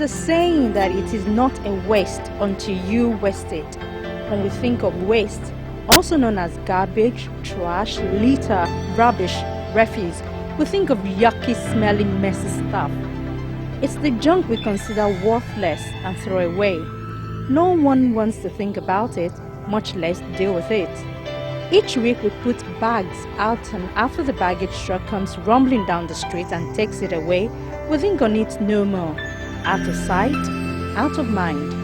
a saying that it is not a waste until you waste it. When we think of waste, also known as garbage, trash, litter, rubbish, refuse, we think of yucky smelling messy stuff. It's the junk we consider worthless and throw away. No one wants to think about it, much less deal with it. Each week we put bags out, and after the baggage truck comes rumbling down the street and takes it away, we think on it no more. Out of sight, out of mind.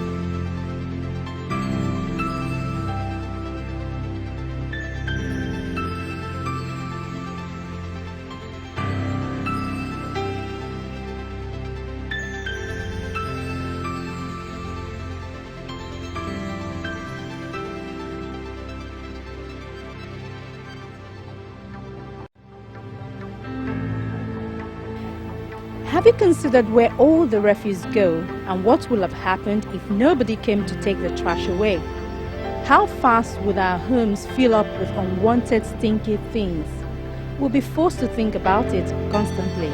Have you considered where all the refuse go and what will have happened if nobody came to take the trash away? How fast would our homes fill up with unwanted stinky things? We'll be forced to think about it constantly.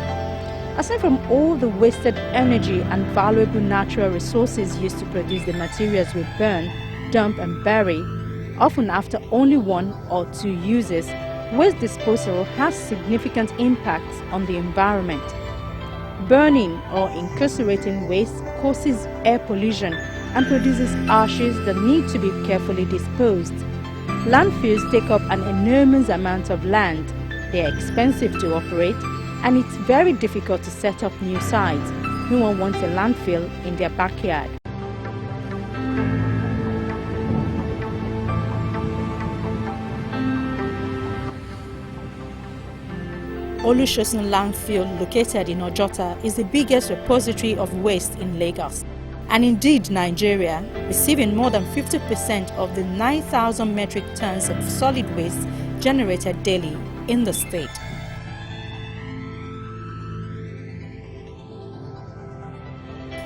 Aside from all the wasted energy and valuable natural resources used to produce the materials we burn, dump and bury, often after only 1 or 2 uses, waste disposal has significant impacts on the environment. Burning or incarcerating waste causes air pollution and produces ashes that need to be carefully disposed. Landfills take up an enormous amount of land. They are expensive to operate, and it's very difficult to set up new sites. No one wants a landfill in their backyard. Olusosun Landfill, located in Ojota, is the biggest repository of waste in Lagos, and indeed Nigeria, receiving more than 50% of the 9,000 metric tons of solid waste generated daily in the state.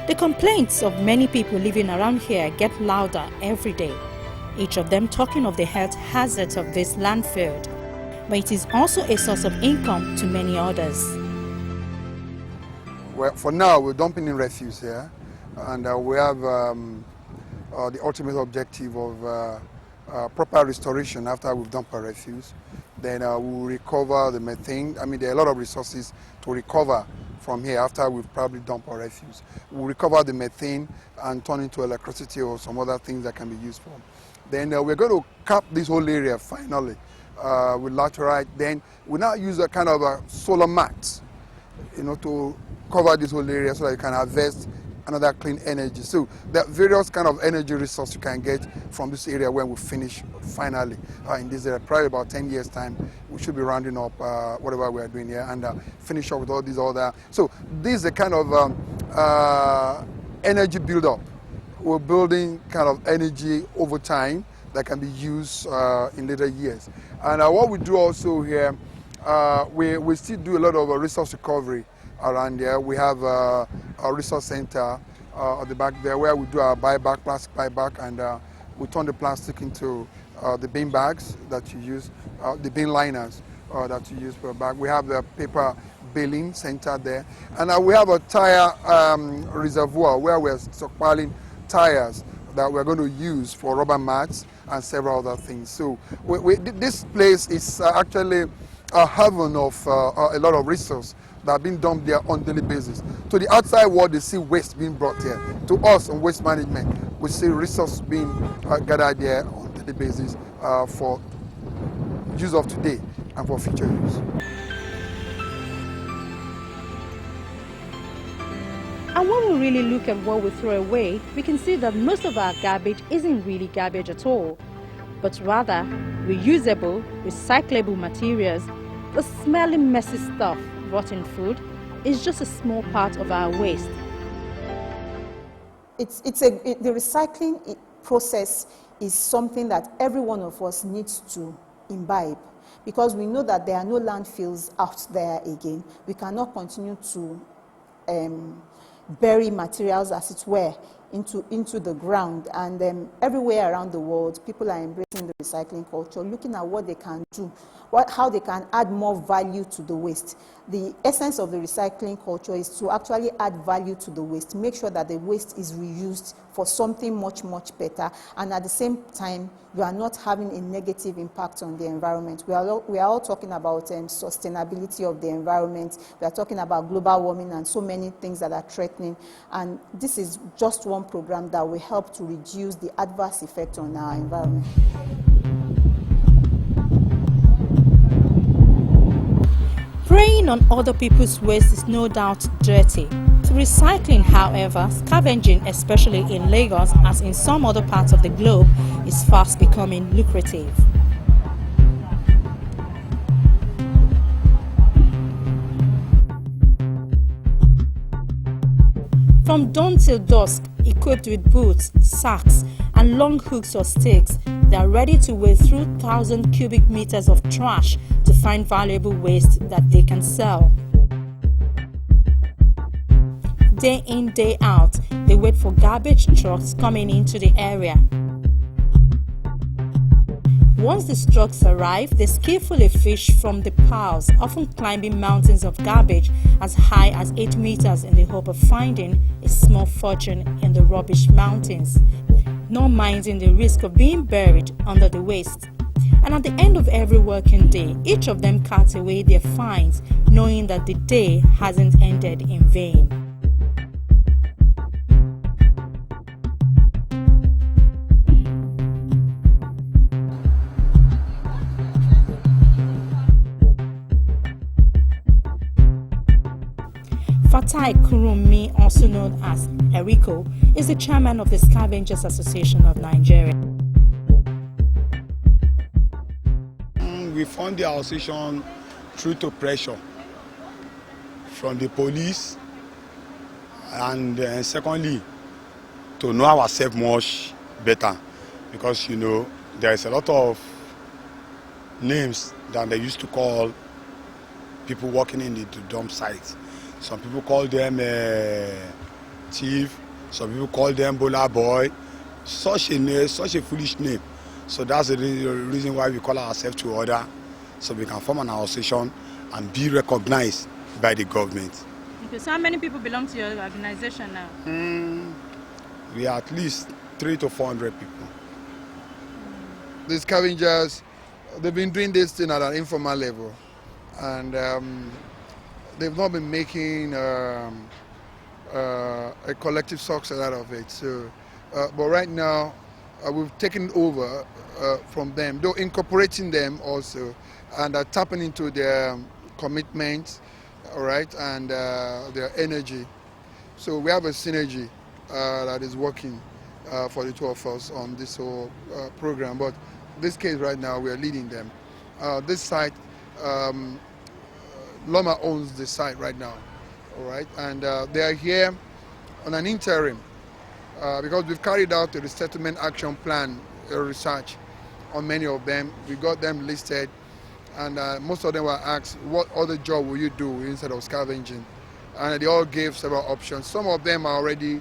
The complaints of many people living around here get louder every day, each of them talking of the health hazards of this landfill. But it is also a source of income to many others. Well, for now, we're dumping in refuse here, and we have the ultimate objective of proper restoration after we've dumped our refuse. Then we'll recover the methane. I mean, there are a lot of resources to recover from here after we've probably dumped our refuse. We'll recover the methane and turn into electricity or some other things that can be used for. Then we're going to cap this whole area finally. With laterite. Then we now use a kind of a solar mat, to cover this whole area so that you can harvest another clean energy. So there are various kind of energy resources you can get from this area when we finish finally in this area. Probably about 10 years time, we should be rounding up whatever we are doing here and finish up with all these other. So this is a kind of energy build-up. We're building kind of energy over time that can be used in later years. And what we do also here, we still do a lot of resource recovery around here. We have a resource center at the back there where we do our buyback, plastic buyback, and we turn the plastic into the bin bags that you use, the bin liners that you use for a bag. We have the paper baling center there. And we have a tire reservoir where we're stockpiling tires that we're going to use for rubber mats and several other things. So this place is actually a heaven of a lot of resources that are being dumped there on a daily basis. To the outside world, they see waste being brought here. To us on waste management, we see resources being gathered there on a daily basis for use of today and for future use. And when we really look at what we throw away, we can see that most of our garbage isn't really garbage at all, but rather reusable, recyclable materials. The smelly, messy stuff, rotten food, is just a small part of our waste. The recycling process is something that every one of us needs to imbibe, because we know that there are no landfills out there again. We cannot continue to bury materials, as it were, into the ground. And everywhere around the world, people are embracing the recycling culture, looking at what they can do, how they can add more value to the waste. The essence of the recycling culture is to actually add value to the waste, make sure that the waste is reused for something much, much better, and at the same time, you are not having a negative impact on the environment. We are all talking about sustainability of the environment. We are talking about global warming and so many things that are threatening, and this is just one program that will help to reduce the adverse effect on our environment. Preying on other people's waste is no doubt dirty. Recycling, however, scavenging, especially in Lagos as in some other parts of the globe, is fast becoming lucrative. From dawn till dusk, equipped with boots, sacks, and long hooks or sticks, they are ready to wade through 1,000 cubic meters of trash to find valuable waste that they can sell. Day in, day out, they wait for garbage trucks coming into the area. Once the trucks arrive, they skillfully fish from the piles, often climbing mountains of garbage as high as 8 meters in the hope of finding a small fortune in the rubbish mountains, not minding the risk of being buried under the waste. And at the end of every working day, each of them carts away their finds, knowing that the day hasn't ended in vain. Fatai Kurumi, also known as Eriko, is the chairman of the Scavengers Association of Nigeria. We found the association through to pressure from the police, and secondly, to know ourselves much better, because there is a lot of names that they used to call people working in the dump sites. Some people call them thief, some people call them Bola boy, such a foolish name. So that's the reason why we call ourselves to order, so we can form an association and be recognized by the government. Okay, so how many people belong to your organization now? We are at least 300 to 400 people. The scavengers, they've been doing this thing at an informal level, and they've not been making a collective success out of it. So, but right now, we've taken over from them, though incorporating them also, and tapping into their commitment, all right, and their energy. So we have a synergy that is working for the two of us on this whole program. But this case right now, we are leading them. This site, Loma owns the site right now, all right, and they are here on an interim because we've carried out a resettlement action plan research on many of them. We got them listed, and most of them were asked, what other job will you do instead of scavenging? And they all gave several options. Some of them are already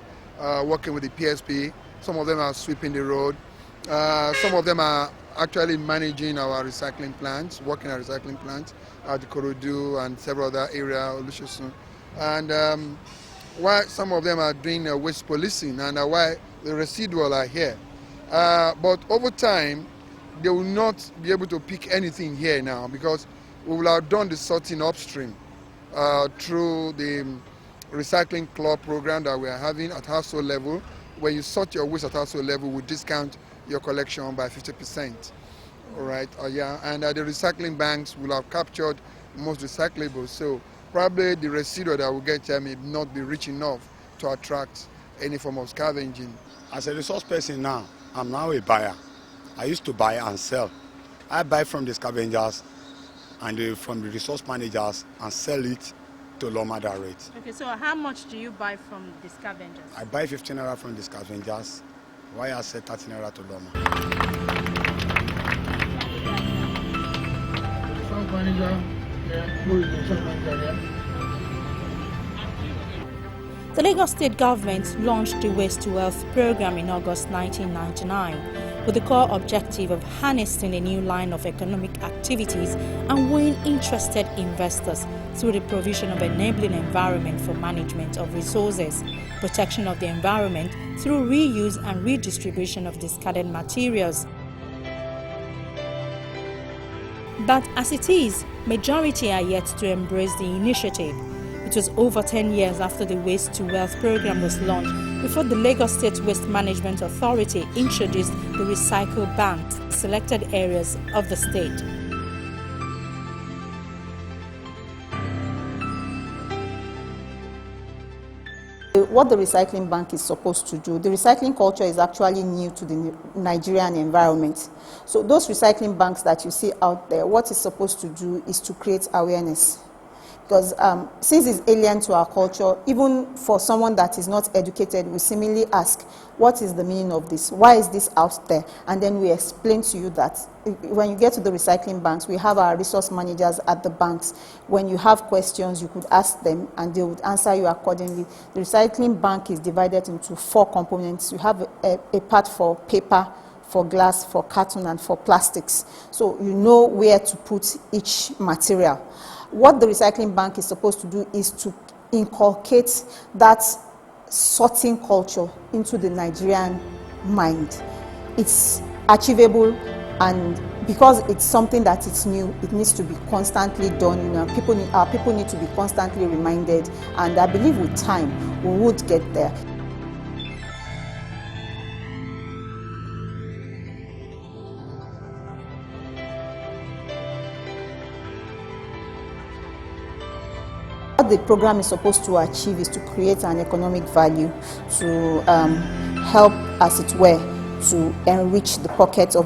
working with the PSP, some of them are sweeping the road, some of them are actually managing our recycling plants, working at recycling plants at the Korodu and several other areas, Olusosun. And while some of them are doing waste policing, and while the residual are here. But over time, they will not be able to pick anything here now, because we will have done the sorting upstream through the recycling club program that we are having at household level. When you sort your waste at household level, we discount your collection by 50%. All right, yeah, and the recycling banks will have captured most recyclables. So probably the residue that we get here may not be rich enough to attract any form of scavenging. As a resource person now, I'm now a buyer. I used to buy and sell. I buy from the scavengers and from the resource managers and sell it to Loma direct. Okay, so how much do you buy from the scavengers? I buy 15 naira from the scavengers, while I sell 30 naira to Loma. The Lagos State government launched the Waste to Wealth program in August 1999 with the core objective of harnessing a new line of economic activities and wooing interested investors through the provision of enabling environment for management of resources, protection of the environment through reuse and redistribution of discarded materials. But as it is, majority are yet to embrace the initiative. It was over 10 years after the Waste to Wealth program was launched before the Lagos State Waste Management Authority introduced the Recycle Bank to selected areas of the state. What the recycling bank is supposed to do, the recycling culture is actually new to the Nigerian environment. So those recycling banks that you see out there, what it's supposed to do is to create awareness. Because since it's alien to our culture, even for someone that is not educated, we seemingly ask, what is the meaning of this? Why is this out there? And then we explain to you that when you get to the recycling banks, we have our resource managers at the banks. When you have questions, you could ask them and they would answer you accordingly. The recycling bank is divided into 4 components. You have a part for paper, for glass, for carton, and for plastics. So you know where to put each material. What the recycling bank is supposed to do is to inculcate that sorting culture into the Nigerian mind. It's achievable, and because it's something that is new, it needs to be constantly done. You know, our people need to be constantly reminded, and I believe with time we would get there. What the program is supposed to achieve is to create an economic value, to help, as it were, to enrich the pockets of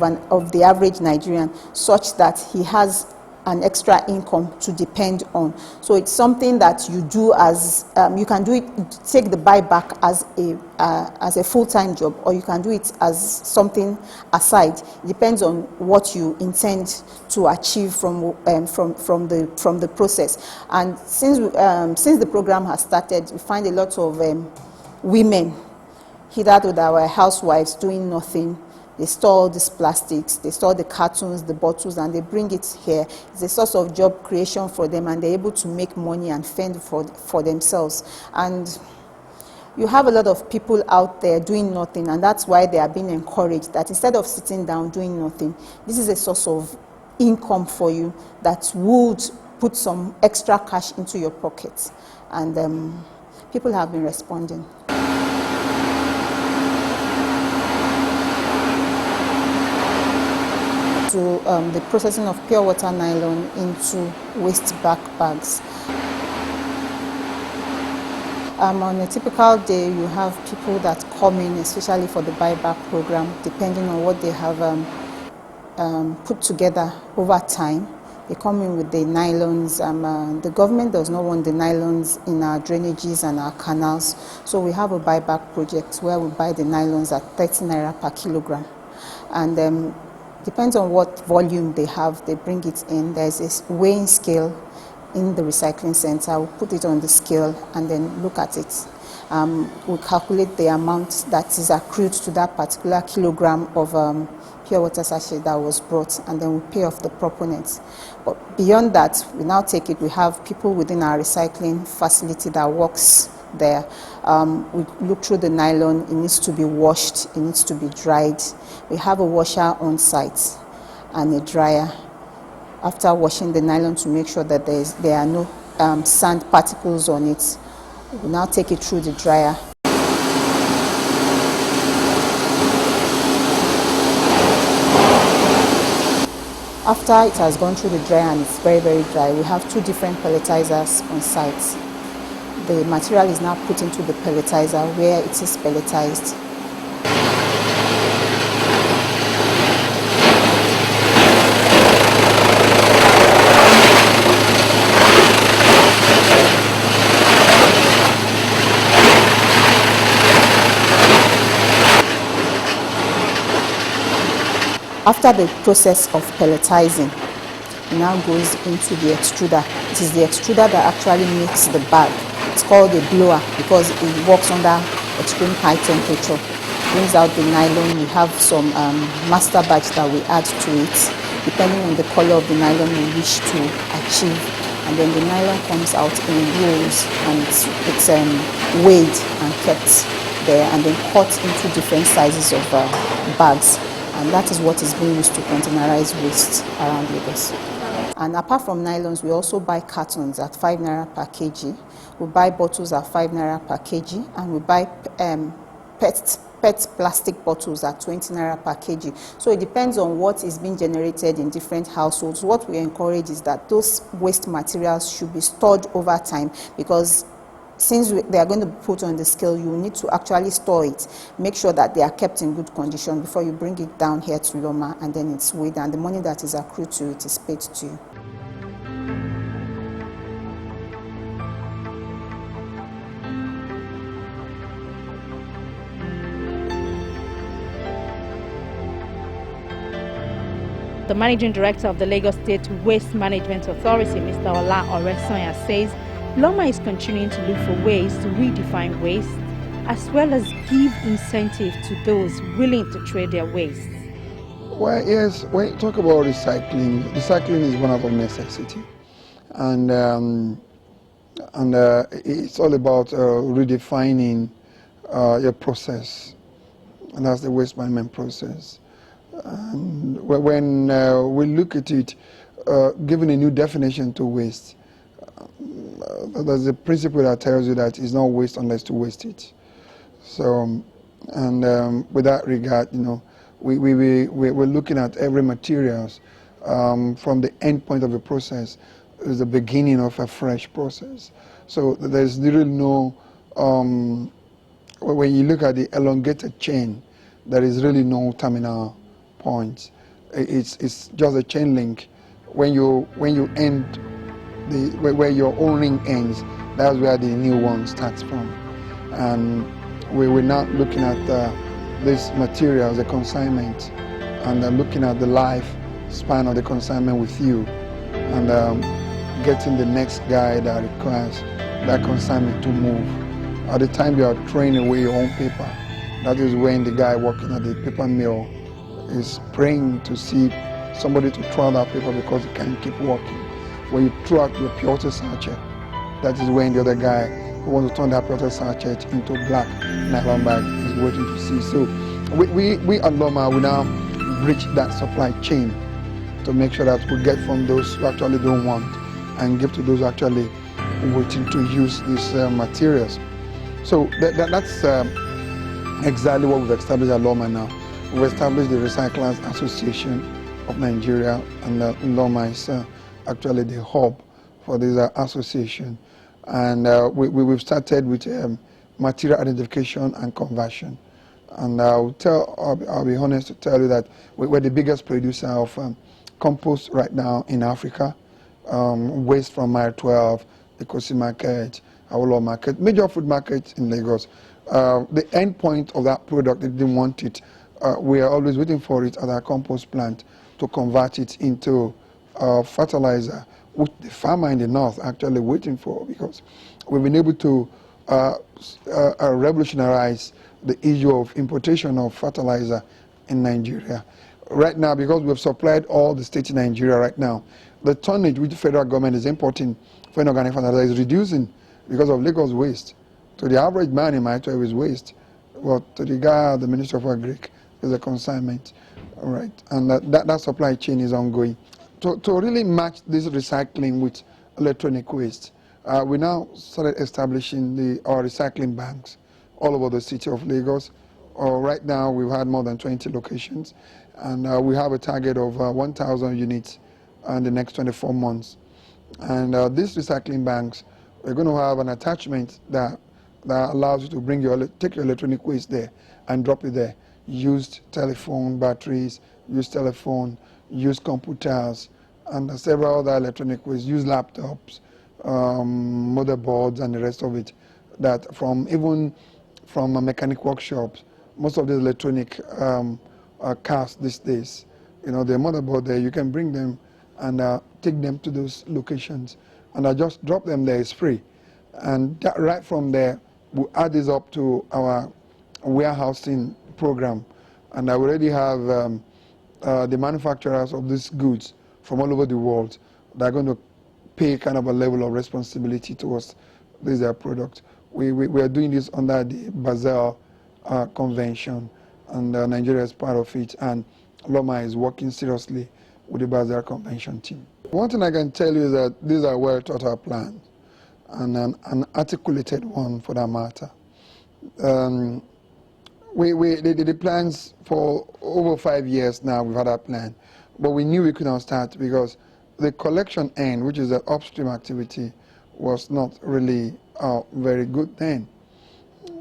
the average Nigerian, such that he has an extra income to depend on. So it's something that you do as you can do it. Take the buyback as a full-time job, or you can do it as something aside. It depends on what you intend to achieve from the process. And since the program has started, we find a lot of women, either with our housewives, doing nothing. They store all these plastics, they store the cartons, the bottles, and they bring it here. It's a source of job creation for them, and they're able to make money and fend for themselves. And you have a lot of people out there doing nothing, and that's why they are being encouraged that instead of sitting down doing nothing, this is a source of income for you that would put some extra cash into your pocket. And people have been responding. To the processing of pure water nylon into waste bags. On a typical day, you have people that come in, especially for the buyback program, depending on what they have put together over time. They come in with the nylons. The government does not want the nylons in our drainages and our canals, so we have a buyback project where we buy the nylons at 30 naira per kilogram. And depends on what volume they have, they bring it in. There's a weighing scale in the recycling center. We'll put it on the scale and then look at it. We calculate the amount that is accrued to that particular kilogram of pure water sachet that was brought, and then we pay off the proponents. But beyond that, we now take it. We have people within our recycling facility that works there. We look through the nylon. It needs to be washed, it needs to be dried. We have a washer on site and a dryer. After washing the nylon to make sure that there are no sand particles on it, we now take it through the dryer. After it has gone through the dryer and it's very, very dry, we have 2 different pelletizers on site. The material is now put into the pelletizer where it is pelletized. After the process of pelletizing, it now goes into the extruder. It is the extruder that actually makes the bag. It's called a blower because it works under extreme high temperature. Brings out the nylon. We have some master batch that we add to it, depending on the color of the nylon we wish to achieve. And then the nylon comes out in rolls, and it's weighed and kept there, and then cut into different sizes of bags. And that is what is being used to containerize waste around Lagos. And apart from nylons, we also buy cartons at 5 naira per kg. We buy bottles at 5 naira per kg, and we buy PET plastic bottles at 20 naira per kg. So it depends on what is being generated in different households. What we encourage is that those waste materials should be stored over time, because since they are going to be put on the scale, you need to actually store it. Make sure that they are kept in good condition before you bring it down here to Loma, and then it's weighed, and the money that is accrued to it is paid to you. The Managing Director of the Lagos State Waste Management Authority, Mr. Ola Oresanya, says Loma is continuing to look for ways to redefine waste, as well as give incentive to those willing to trade their waste. Well, yes, when you talk about recycling is one of necessity. And it's all about redefining your process, and that's the waste management process. And when we look at it, giving a new definition to waste, there's a principle that tells you that it's not waste unless to waste it. So, and with that regard, we're looking at every materials from the end point of the process is the beginning of a fresh process. So there's really no, when you look at the elongated chain, there is really no terminal point. It's just a chain link. When you end where your own ring ends, that's where the new one starts from. And we're now looking at this material as a consignment, and looking at the life span of the consignment with you, and getting the next guy that requires that consignment to move. At the time you are throwing away your own paper, that is when the guy working at the paper mill is praying to see somebody to throw out that paper because he can't keep working. When you throw out your pure water sachet, that is when the other guy who wants to turn that pure water sachet into black nylon bag is waiting to see. So we at Loma, we now bridge that supply chain to make sure that we get from those who actually don't want and give to those who actually waiting to use these materials. So that's exactly what we've established at Loma now. We've established the Recyclers Association of Nigeria, and Loma is actually the hub for this association. And we've started with material identification and conversion. And I'll be honest to tell you that we're the biggest producer of compost right now in Africa. Waste from Mile 12, the Kosi Market, Awolowo Market, major food markets in Lagos. The end point of that product, they didn't want it. We are always waiting for it at our compost plant to convert it into fertilizer, which the farmer in the north actually waiting for, because we've been able to revolutionize the issue of importation of fertilizer in Nigeria. Right now, because we've supplied all the states in Nigeria right now, the tonnage which the federal government is importing for inorganic fertilizer is reducing because of Lagos waste. To the average man in my 12 is waste. Well, to the guy, the Minister of Agric, is a consignment. All right, and that supply chain is ongoing. To really match this recycling with electronic waste, we now started establishing our recycling banks all over the city of Lagos. Right now, we've had more than 20 locations, and we have a target of 1,000 units in the next 24 months. And these recycling banks, we're going to have an attachment that allows you to take your electronic waste there and drop it there. Used telephone batteries, used telephone, used computers, and several other electronic waste, used laptops, motherboards, and the rest of it. That even from mechanic workshops, most of the electronic cars these days, the motherboard there, you can bring them and take them to those locations, and just drop them there. It's free. And that, right from there, we'll add this up to our warehousing program. And I already have the manufacturers of these goods from all over the world that are going to pay kind of a level of responsibility towards this product. We are doing this under the Basel Convention, and Nigeria is part of it, and Loma is working seriously with the Basel Convention team. One thing I can tell you is that these are well thought out plans, and an articulated one for that matter. We did the plans for over 5 years now. We've had our plan, but we knew we could not start because the collection end, which is the upstream activity, was not really very good then.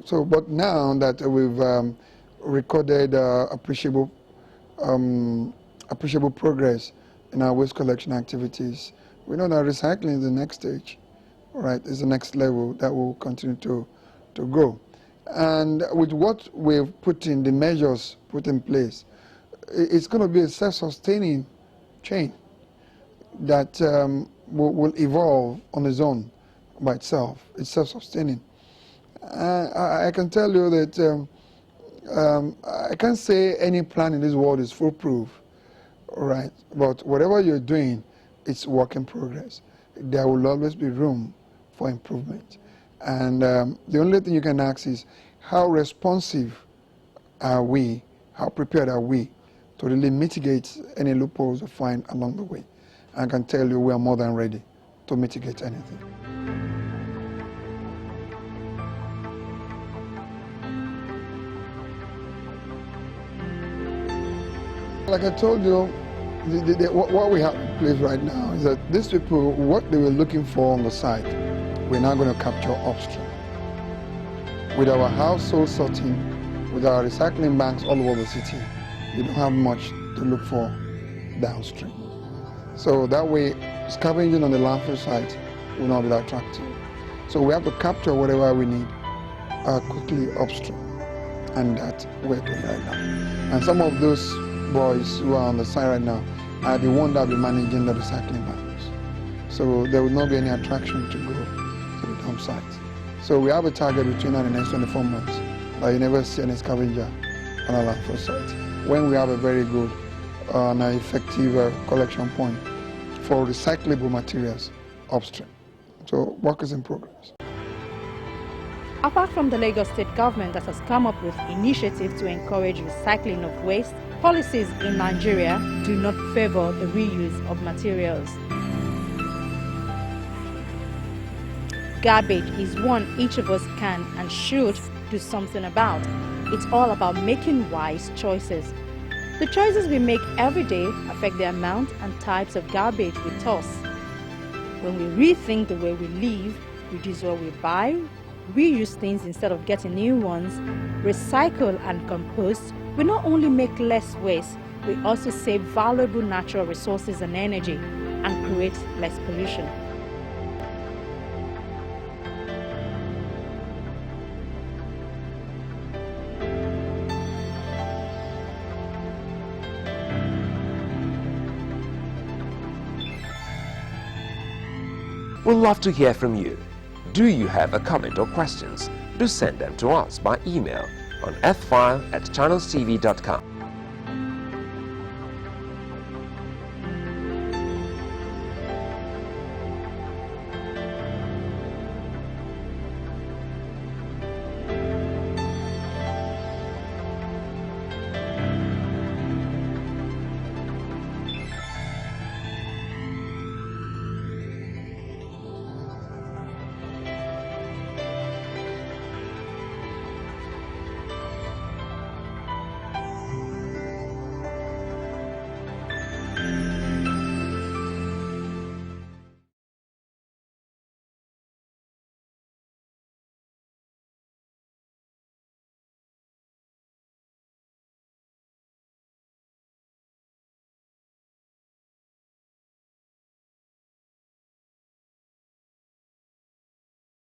So, but now that we've recorded appreciable progress in our waste collection activities, we know that recycling is the next stage, right? It's the next level that will continue to grow. And with what we've put in, the measures put in place, it's going to be a self-sustaining chain that will evolve on its own by itself. It's self-sustaining. I can tell you that I can't say any plan in this world is foolproof, right? But whatever you're doing, it's work in progress. There will always be room for improvement. And the only thing you can ask is, how responsive are we, how prepared are we to really mitigate any loopholes we find along the way? I can tell you we are more than ready to mitigate anything. Like I told you, what we have in place right now is that these people, what they were looking for on the site, we're now going to capture upstream. With our household sorting, with our recycling banks all over the city, you don't have much to look for downstream. So that way, scavenging on the landfill site will not be that attractive. So we have to capture whatever we need quickly upstream, and that's what we're doing right now. And some of those boys who are on the site right now are the ones that will be managing the recycling banks. So there will not be any attraction to go to the dump site. So we have a target between now and the next 24 months that you never see any scavenger on a landfill site. When we have a very good and effective collection point for recyclable materials upstream. So work is in progress. Apart from the Lagos State government that has come up with initiatives to encourage recycling of waste, policies in Nigeria do not favor the reuse of materials. Garbage is one each of us can and should do something about. It's all about making wise choices. The choices we make every day affect the amount and types of garbage we toss. When we rethink the way we live, reduce what we buy, reuse things instead of getting new ones, recycle and compost, we not only make less waste, we also save valuable natural resources and energy and create less pollution. We'd love to hear from you. Do you have a comment or questions? Do send them to us by email on file@channelstv.com.